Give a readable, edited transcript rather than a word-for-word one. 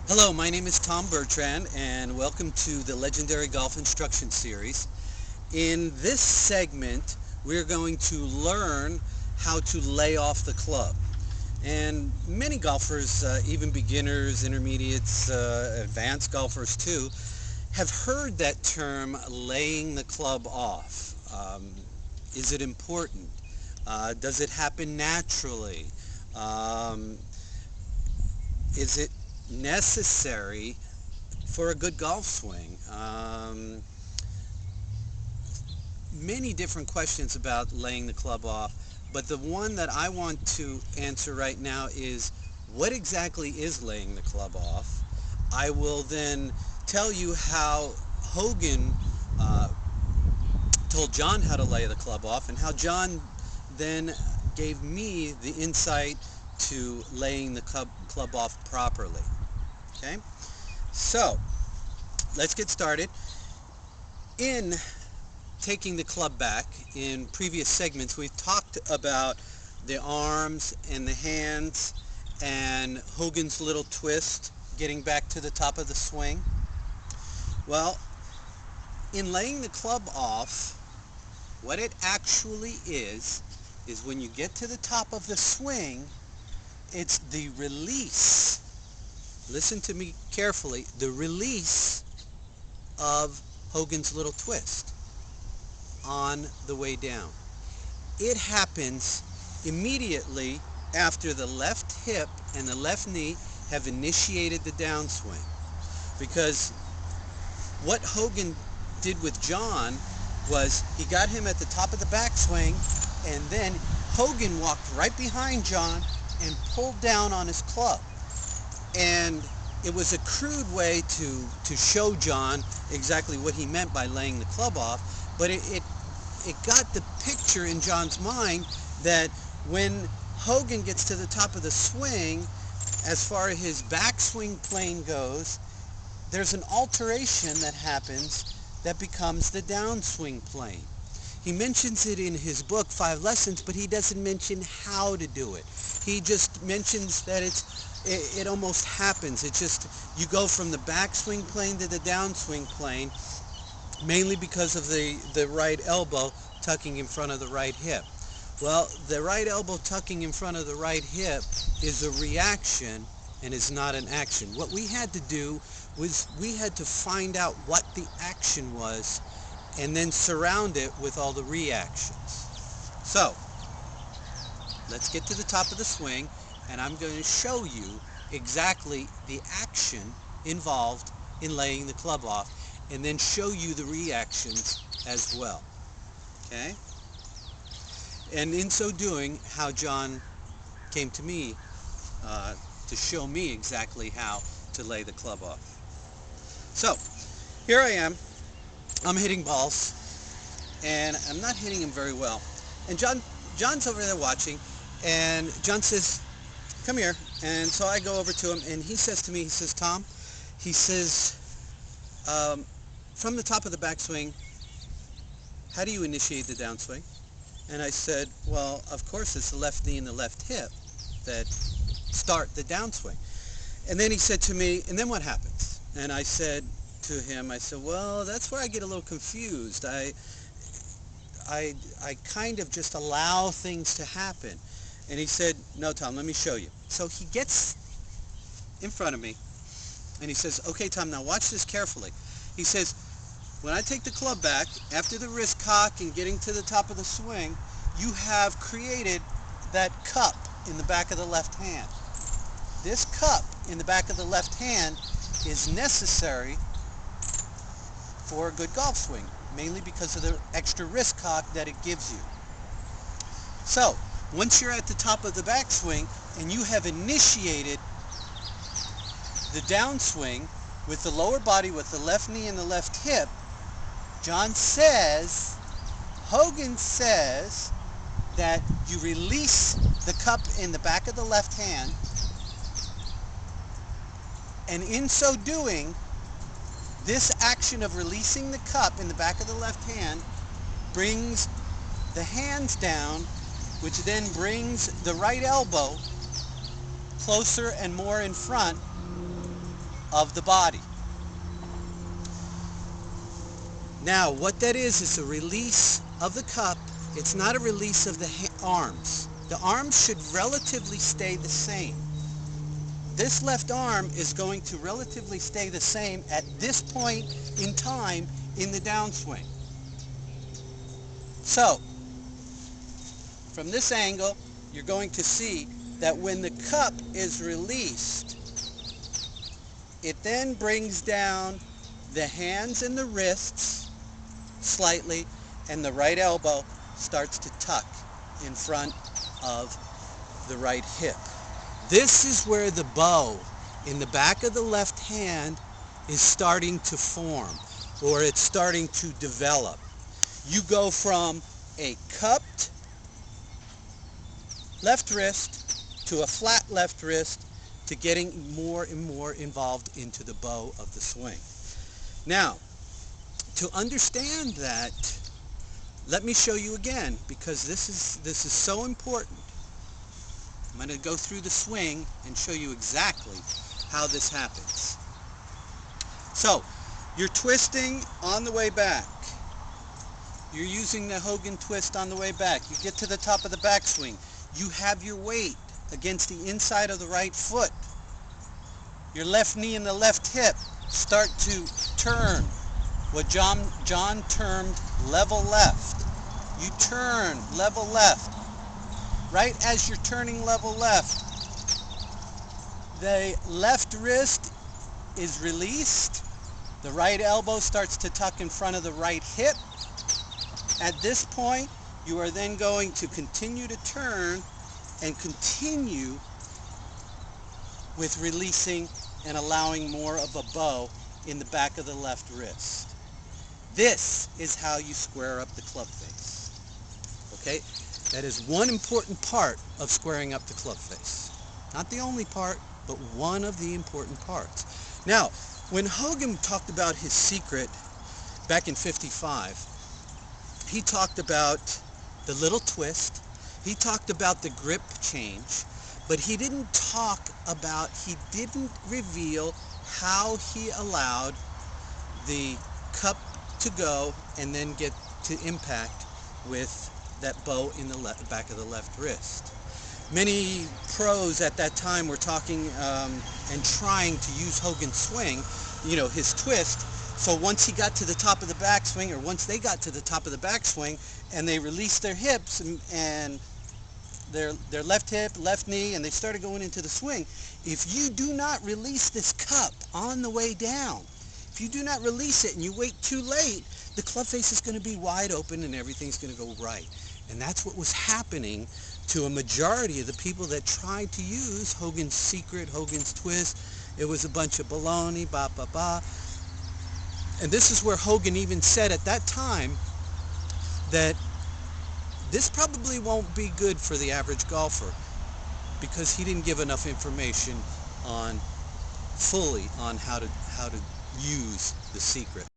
Hello, my name is Tom Bertrand, and welcome to the Legendary Golf Instruction Series. In this segment, we're going to learn how to lay off the club. And many golfers, even beginners, intermediates, advanced golfers too, have heard that term, laying the club off. Is it important? Does it happen naturally? Um, is it necessary for a good golf swing? Many different questions about laying the club off, but the one that I want to answer right now is what exactly is laying the club off? I will then tell you how Hogan told John how to lay the club off and how John then gave me the insight to laying the club off properly. Okay? So, let's get started. In taking the club back, in previous segments, we've talked about the arms and the hands and Hogan's little twist, getting back to the top of the swing. Well, in laying the club off, what it actually is when you get to the top of the swing, it's the release. Listen to me carefully. The release of Hogan's little twist on the way down. It happens immediately after the left hip and the left knee have initiated the downswing. Because what Hogan did with John was he got him at the top of the backswing, and then Hogan walked right behind John and pulled down on his club. And it was a crude way to show John exactly what he meant by laying the club off, but it got the picture in John's mind that when Hogan gets to the top of the swing, as far as his backswing plane goes, there's an alteration that happens that becomes the downswing plane. He mentions it in his book, 5 Lessons, but he doesn't mention how to do it. He just mentions that it almost happens. It's just, you go from the backswing plane to the downswing plane, mainly because of the right elbow tucking in front of the right hip. Well, the right elbow tucking in front of the right hip is a reaction and is not an action. What we had to do was we had to find out what the action was and then surround it with all the reactions. So, let's get to the top of the swing, and I'm going to show you exactly the action involved in laying the club off, and then show you the reactions as well. Okay? And in so doing, how John came to me to show me exactly how to lay the club off. So, here I am. I'm hitting balls, and I'm not hitting them very well. And John's over there watching, and John says, "Come here." And so I go over to him, and he says to me, he says, "Tom," he says, "from the top of the backswing, how do you initiate the downswing?" And I said, "Well, of course, it's the left knee and the left hip that start the downswing." And then he said to me, "And then what happens?" And I said to him, I said, "Well, that's where I get a little confused. I kind of just allow things to happen." And he said, "No, Tom, let me show you." So he gets in front of me, and he says, "Okay, Tom, now watch this carefully." He says, "When I take the club back, after the wrist cock and getting to the top of the swing, you have created that cup in the back of the left hand. This cup in the back of the left hand is necessary for a good golf swing, mainly because of the extra wrist cock that it gives you. So, once you're at the top of the backswing and you have initiated the downswing with the lower body, with the left knee and the left hip, John says, Hogan says, that you release the cup in the back of the left hand, and in so doing, this action of releasing the cup in the back of the left hand brings the hands down, which then brings the right elbow closer and more in front of the body. Now, what that is a release of the cup. It's not a release of the arms. The arms should relatively stay the same. This left arm is going to relatively stay the same at this point in time in the downswing. So, from this angle, you're going to see that when the cup is released, it then brings down the hands and the wrists slightly, and the right elbow starts to tuck in front of the right hip. This is where the bow in the back of the left hand is starting to form, or it's starting to develop. You go from a cupped left wrist to a flat left wrist to getting more and more involved into the bow of the swing. Now, to understand that, let me show you again, because this is so important. I'm going to go through the swing and show you exactly how this happens. So, you're twisting on the way back. You're using the Hogan twist on the way back. You get to the top of the backswing. You have your weight against the inside of the right foot. Your left knee and the left hip start to turn, what John termed level left. You turn level left. Right as you're turning level left, the left wrist is released. The right elbow starts to tuck in front of the right hip. At this point, you are then going to continue to turn and continue with releasing and allowing more of a bow in the back of the left wrist. This is how you square up the club face. Okay? That is one important part of squaring up the club face. Not the only part, but one of the important parts. Now, when Hogan talked about his secret back in '55, he talked about the little twist. He talked about the grip change, but he didn't reveal how he allowed the cup to go and then get to impact with that bow in the back of the left wrist. Many pros at that time were talking and trying to use Hogan's swing, his twist. So once he got to the top of the backswing, or once they got to the top of the backswing, and they released their hips and their left hip, left knee, and they started going into the swing, if you do not release this cup on the way down, if you do not release it and you wait too late, the club face is going to be wide open and everything's going to go right. And that's what was happening to a majority of the people that tried to use Hogan's secret, Hogan's twist. It was a bunch of baloney, ba ba ba. And this is where Hogan even said at that time that this probably won't be good for the average golfer, because he didn't give enough information fully on how to use the secret.